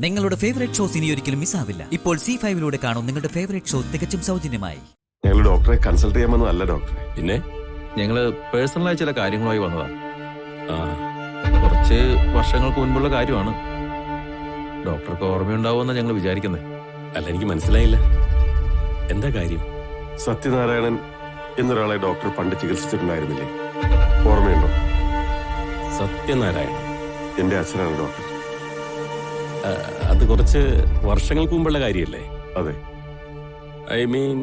നിങ്ങളുടെ favourite shows ഇനി ഒരിക്കലും മിസ്സാവില്ല. ഇപ്പോൾ C5 കാണും നിങ്ങളുടെ ഫേവറേറ്റ് ഷോ തികച്ചും സൗജന്യമായി. ഞങ്ങൾ ഡോക്ടറെ കൺസൾട്ട് ചെയ്യാമെന്നല്ല ഡോക്ടറെ. പിന്നെ ഞങ്ങള് പേഴ്സണലായി ചില കാര്യങ്ങളുമായി വന്നതാ. കുറച്ച് വർഷങ്ങൾക്ക് മുൻപുള്ള കാര്യമാണ്. ഡോക്ടർക്ക് ഓർമ്മയുണ്ടാവുമെന്ന് ഞങ്ങൾ വിചാരിക്കുന്നത്. അല്ല, എനിക്ക് മനസ്സിലായില്ല, എന്താ കാര്യം? സത്യനാരായണൻ എന്നൊരാളെ ഡോക്ടർ പണ്ട് ചികിത്സിച്ചിട്ടുണ്ടായിരുന്നില്ലേ? ഓർമ്മയുണ്ടോ? സത്യനാരായണൻ എന്റെ അച്ഛനാണ് ഡോക്ടർ. അത് കുറച്ച് വർഷങ്ങൾക്ക് മുമ്പുള്ള കാര്യമല്ലേ? അതെ. I mean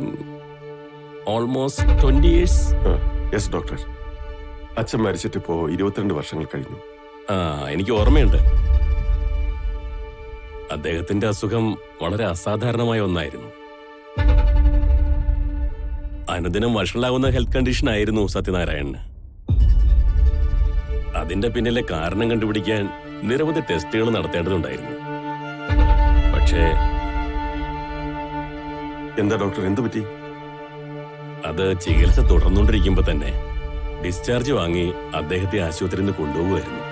almost 20 years. Yes doctor. അച്ഛൻ മരിച്ചിട്ടിപ്പോ 22 വർഷങ്ങൾ കഴിഞ്ഞു. എനിക്ക് ഓർമ്മയുണ്ട്. അദ്ദേഹത്തിന്റെ അസുഖം വളരെ അസാധാരണമായ ഒന്നായിരുന്നു. അനുദിനം വഷളാവുന്ന ഹെൽത്ത് കണ്ടീഷൻ ആയിരുന്നു സത്യനാരായണന്. അതിന്റെ പിന്നിലെ കാരണം കണ്ടുപിടിക്കാൻ നിരവധി ടെസ്റ്റുകൾ നടത്തേണ്ടതുണ്ടായിരുന്നു. പക്ഷേ എന്താ ഡോക്ടർ, എന്തു പറ്റി? അത് ചികിത്സ തുടർന്നുകൊണ്ടിരിക്കുമ്പോ തന്നെ ഡിസ്ചാർജ് വാങ്ങി അദ്ദേഹത്തെ ആശുപത്രിയിൽ നിന്ന് കൊണ്ടുപോകുമായിരുന്നു.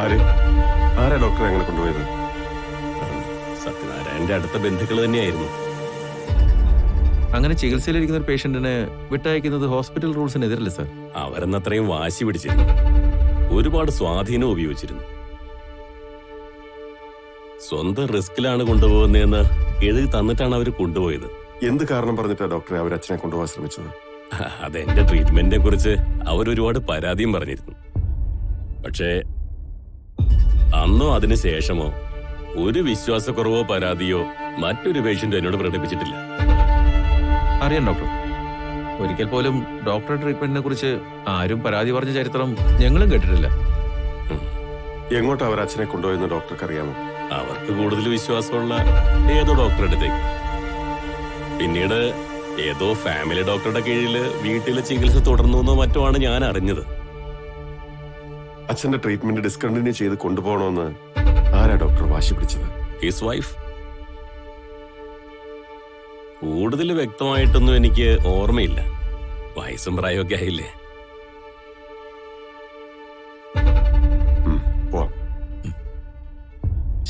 ആരാ ഡോക്ടറെ അങ്ങനെ കൊണ്ടുപോയത്? സത്യനാരായണന്റെ അടുത്ത ബന്ധുക്കൾ തന്നെയായിരുന്നു. അങ്ങനെ ചികിത്സയിലിരിക്കുന്ന ഒരു പേഷ്യന്റിനെ വിട്ടയക്കുന്നത് ഹോസ്പിറ്റൽ റൂൾസിനെതിരല്ലേ സർ? അവരെന്നത്രയും വാശി പിടിച്ചിരുന്നു. ഒരുപാട് സ്വാധീനം ഉപയോഗിച്ചിരുന്നു. സ്വന്തം റിസ്കിലാണ് കൊണ്ടുപോകുന്നതെന്ന് എഴുതി തന്നിട്ടാണ് അവർ കൊണ്ടുപോയത്. എന്ത് കാരണം പറഞ്ഞിട്ടാ ഡോക്ടറെ അവർ അച്ഛനെ കൊണ്ടുപോകാൻ ശ്രമിച്ചത്? അതെന്റെ ട്രീറ്റ്മെന്റിനെ കുറിച്ച് അവരൊരുപാട് പരാതിയും പറഞ്ഞിരുന്നു. പക്ഷേ അന്നോ അതിനുശേഷമോ ഒരു വിശ്വാസക്കുറവോ പരാതിയോ മറ്റൊരു പേഷ്യന്റ് എന്നോട് പ്രകടിപ്പിച്ചിട്ടില്ല. അറിയാം ഡോക്ടർ, ഒരിക്കൽ പോലും ഡോക്ടർ ട്രീറ്റ്മെന്റിനെ കുറിച്ച് ആരും പരാതി പറഞ്ഞ ചരിത്രം ഞങ്ങളും കേട്ടിട്ടില്ല. എങ്ങോട്ടാ അവർ അച്ഛനെ കൊണ്ടുപോയെന്ന് ഡോക്ടർക്ക് അറിയാമോ? അവർക്ക് കൂടുതൽ വിശ്വാസമുള്ള ഏതോ ഡോക്ടറുടെ അടുത്തേക്ക്. പിന്നീട് ഏതോ ഫാമിലി ഡോക്ടറുടെ കീഴില് വീട്ടിലെ ചികിത്സ തുടർന്നു മറ്റോ ആണ് ഞാൻ അറിഞ്ഞത്. അച്ഛന്റെ ട്രീറ്റ്മെന്റ് ഡിസ്കണ്ടിന്യൂ ചെയ്ത് കൊണ്ടുപോകണമെന്ന് ആരാ ഡോക്ടർ വാശി പിടിച്ചത്? His wife. കൂടുതൽ വ്യക്തമായിട്ടൊന്നും എനിക്ക് ഓർമ്മയില്ല. വയസ്സും പ്രായമൊക്കെ ആയില്ലേ.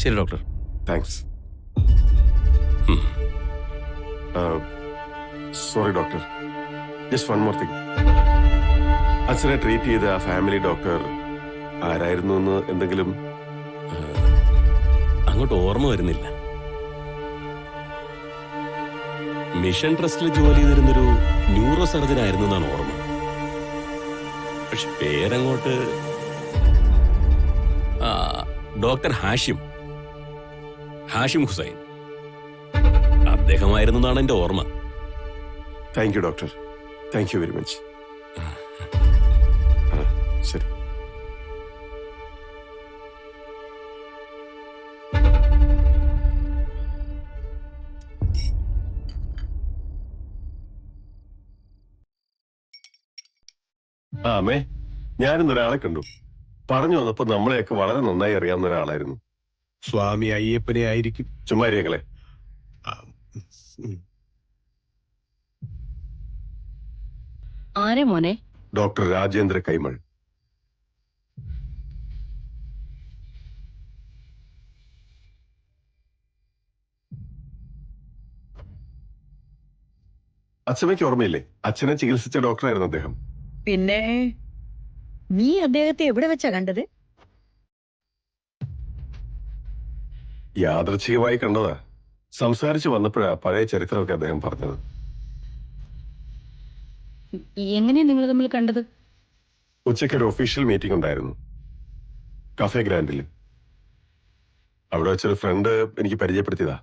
ശരി doctor. Thanks. Sorry doctor, just one more thing. അച്ഛനെ ട്രീറ്റ് ചെയ്ത ആ ഫാമിലി ഡോക്ടർ ആരായിരുന്നു എന്ന് എന്തെങ്കിലും അങ്ങോട്ട് ഓർമ്മ വരുന്നില്ല. മിഷൻ ട്രസ്റ്റിൽ ജോലി ചെയ്തിരുന്നൊരു ന്യൂറോ സർജൻ ആയിരുന്നു എന്നാണ് ഓർമ്മ. പക്ഷെ പേരങ്ങോട്ട് ഡോക്ടർ ഹാഷിം ഹുസൈൻ അദ്ദേഹമായിരുന്നു എന്നാണ് എന്റെ ഓർമ്മ. Thank you doctor, thank you very much. ശരി. അമ്മേ, ഞാനിന്നൊരാളെ കണ്ടു. പറഞ്ഞു വന്നപ്പോ നമ്മളെയൊക്കെ വളരെ നന്നായി അറിയാവുന്ന ഒരാളായിരുന്നു. സ്വാമി അയ്യപ്പനെ ആയിരിക്കും. ചുമ്മാരിയങ്ങളെ. ആരെ മോനെ? ഡോക്ടർ രാജേന്ദ്ര കൈമൾ. അച്ഛമ്മയ്ക്ക് ഓർമ്മയില്ലേ? അച്ഛനെ ചികിത്സിച്ച ഡോക്ടറായിരുന്നു അദ്ദേഹം. പിന്നെ നീ അദ്ദേഹത്തെ എവിടെ വെച്ചാ കണ്ടത്? യാദൃച്ഛികമായി കണ്ടതാ. സംസാരിച്ചു വന്നപ്പോഴാ പഴയ ചരിത്രമൊക്കെ അദ്ദേഹം പറഞ്ഞത്. എങ്ങനെയാ നിങ്ങൾ തമ്മിൽ കണ്ടത്? ഉച്ചയ്ക്ക് ഒരു ഒഫീഷ്യൽ മീറ്റിംഗ് ഉണ്ടായിരുന്നു കഫേ ഗ്രാൻഡിൽ. അവിടെ വെച്ചൊരു ഫ്രണ്ട് എനിക്ക് പരിചയപ്പെടുത്തിയതാ.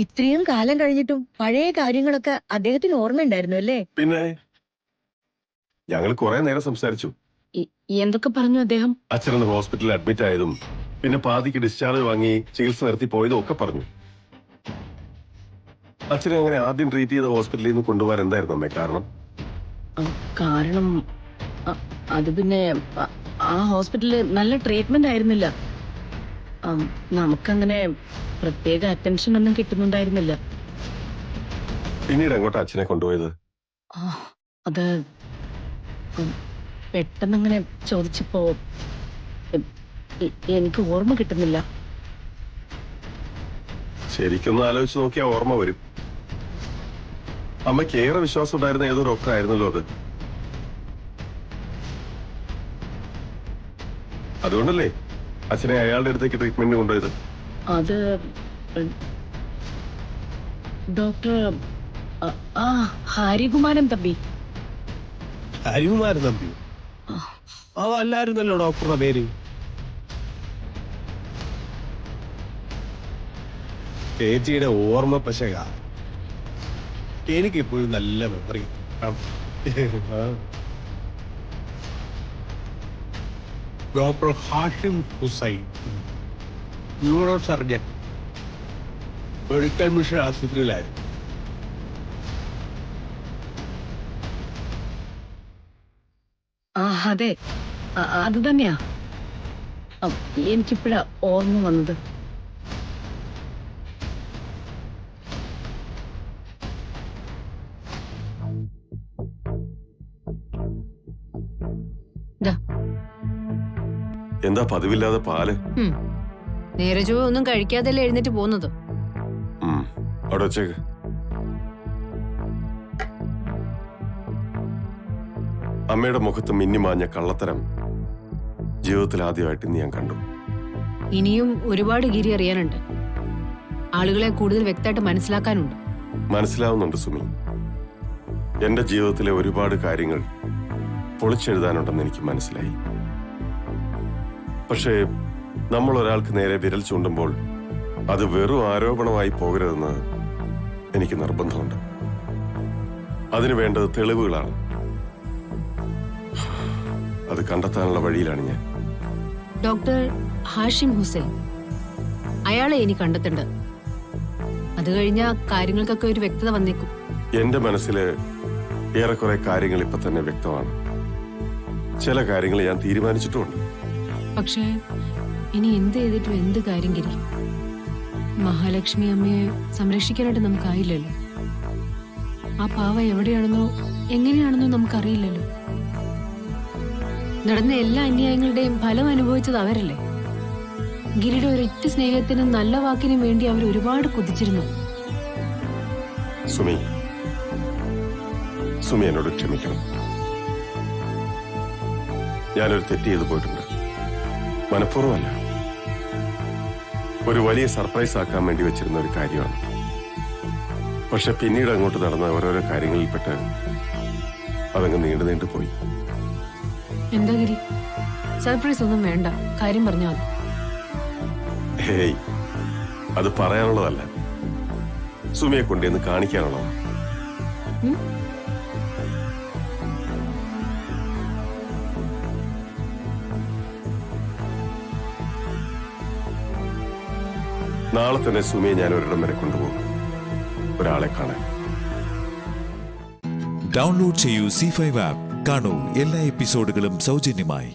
ഇത്രയും കാലം കഴിഞ്ഞിട്ടും പഴയ കാര്യങ്ങളൊക്കെ അദ്ദേഹത്തിന് ഓർമ്മയുണ്ടായിരുന്നു അല്ലേ? പിന്നെ ഞങ്ങൾ കുറെ നേരം സംസാരിച്ചു. എന്തൊക്കെ പറഞ്ഞു അദ്ദേഹം? അച്ഛനൊന്ന് ഹോസ്പിറ്റലിൽ അഡ്മിറ്റ് ആയതും പിന്നെ പാതിക്ക് ഡിസ്ചാർജ് വാങ്ങി ചികിത്സ നിർത്തി പോയതും ഒക്കെ പറഞ്ഞു. അച്ഛനെ അങ്ങനെ ആദ്യം ട്രീറ്റ് ചെയ്ത ഹോസ്പിറ്റലിൽ നിന്ന് കൊണ്ടുപോകാൻ എന്തായിരുന്നു അമ്മേ കാരണം? കാരണം അത് പിന്നെ ആ ഹോസ്പിറ്റലിൽ നല്ല ട്രീറ്റ്മെന്റ് ആയിരുന്നില്ല. നമുക്കങ്ങനെ പ്രത്യേക അറ്റൻഷൻ ഒന്നും കിട്ടുന്നുണ്ടായിരുന്നില്ല. പിന്നീട് എങ്ങോട്ടാ അച്ഛനെ കൊണ്ടുപോയത്? അത് പെട്ടെന്നങ്ങനെ ചോദിച്ചപ്പോ എനിക്ക് ഓർമ്മ കിട്ടുന്നില്ല. ശരിക്കൊന്ന് ആലോചിച്ച് നോക്കിയാൽ ഓർമ്മ വരും. അമ്മയ്ക്ക് ഏറെ വിശ്വാസം ഉണ്ടായിരുന്ന ഏതോ ഡോക്ടർ ആയിരുന്നല്ലോ അത്. അതുകൊണ്ടല്ലേ അച്ഛനെ അയാളുടെ അടുത്തേക്ക് ട്രീറ്റ്മെന്റ് കൊണ്ടുപോയത്? അത് ഡോക്ടർ ഹരികുമാരൻ തമ്പി. ഹരികുമാരൻ തമ്പി അതല്ലായിരുന്നല്ലോ ഡോക്ടറുടെ പേര്. ചേച്ചിയുടെ ഓർമ്മ പശക. എനിക്കിപ്പോഴും നല്ല memory. Doctor Hashim Hussain, neuro surgeon, medical mission ആശുപത്രിയിലായിരുന്നു. അതെ, അത് തന്നെയാ. എനിക്കിപ്പോഴാ ഓർമ്മ വന്നത്. എന്താ പതിവില്ലാതെ പാല്? നേരെ ചൊവ്വെ ഒന്നും കഴിക്കാതല്ലേ എഴുന്നേറ്റ് പോകുന്നത്. അവിടെ വെച്ചേക്ക്. അമ്മയുടെ മുഖത്ത് മിന്നിമാഞ്ഞ കള്ളത്തരം ജീവിതത്തിൽ ആദ്യമായിട്ട് ഇന്ന് ഞാൻ കണ്ടു. ഇനിയും ഒരുപാട് ഗിരി അറിയാനുണ്ട്. ആളുകളെ കൂടുതൽ വ്യക്തമായിട്ട് മനസ്സിലാക്കാനുണ്ട്. മനസ്സിലാവുന്നുണ്ട് സുമി. എന്റെ ജീവിതത്തിലെ ഒരുപാട് കാര്യങ്ങൾ പൊളിച്ചെഴുതാനുണ്ടെന്ന് എനിക്ക് മനസ്സിലായി. പക്ഷേ നമ്മൾ ഒരാൾക്ക് നേരെ വിരൽ ചൂണ്ടുമ്പോൾ അത് വെറും ആരോപണമായി പോകരുതെന്ന് എനിക്ക് നിർബന്ധമുണ്ട്. അതിനു വേണ്ടത് തെളിവുകളാണ്. അത് കണ്ടെത്താനുള്ള വഴിയിലാണ് ഞാൻ. ഡോക്ടർ ഹാഷിം ഹുസൈൻ, അയാളെ ഇനി കണ്ടെത്തേണ്ടത്. അത് കഴിഞ്ഞാൽ കാര്യങ്ങൾക്കൊക്കെ ഒരു വ്യക്തത വന്നേക്കും. എന്റെ മനസ്സില് ഏറെക്കുറെ കാര്യങ്ങൾ ഇപ്പൊ തന്നെ വ്യക്തമാണ്. ചില കാര്യങ്ങൾ ഞാൻ തീരുമാനിച്ചിട്ടുമുണ്ട്. പക്ഷേ ഇനി എന്ത് ചെയ്തിട്ടും എന്ത് കാര്യം ഗിരി? മഹാലക്ഷ്മി അമ്മയെ സംരക്ഷിക്കാനായിട്ട് നമുക്കായില്ലല്ലോ. ആ പാവ എവിടെയാണെന്നോ എങ്ങനെയാണെന്നോ നമുക്കറിയില്ലല്ലോ. നടന്ന എല്ലാ അന്യായങ്ങളുടെയും ഫലം അനുഭവിച്ചത് അവരല്ലേ. ഗിരിയുടെ ഒരൊറ്റ സ്നേഹത്തിനും നല്ല വാക്കിനും വേണ്ടി അവർ ഒരുപാട് കുതിച്ചിരുന്നു. സുമി എന്നോട് ക്ഷമിക്കണം. ഞാനൊരു തെറ്റ് ചെയ്തു പോയിട്ടുണ്ട്. മനഃപൂർവ്വമല്ല, ഒരു വലിയ സർപ്രൈസ് ആക്കാൻ വേണ്ടി വെച്ചിരുന്ന ഒരു കാര്യമാണ്. പക്ഷെ പിന്നീട് അങ്ങോട്ട് നടന്ന ഓരോരോ കാര്യങ്ങളിൽപ്പെട്ട് അതങ്ങ് നീണ്ടു പോയി. എന്താ ഗിരി, സർപ്രൈസ് ഒന്നും വേണ്ട, കാര്യം പറഞ്ഞാൽ മതി. ഹേയ്, അത് പറയാനുള്ളതല്ല, സുമിയെ കൊണ്ടുവന്ന് കാണിക്കാനുള്ളതാണ്. നാളെ തന്നെ സുമിയെ ഞാൻ ഒരിടം വരെ കൊണ്ടുപോകും, ഒരാളെ കാണാൻ. ഡൗൺലോഡ് ചെയ്യൂ C5 ആപ്പ്. കാണൂ എല്ലാ എപ്പിസോഡുകളും സൗജന്യമായി.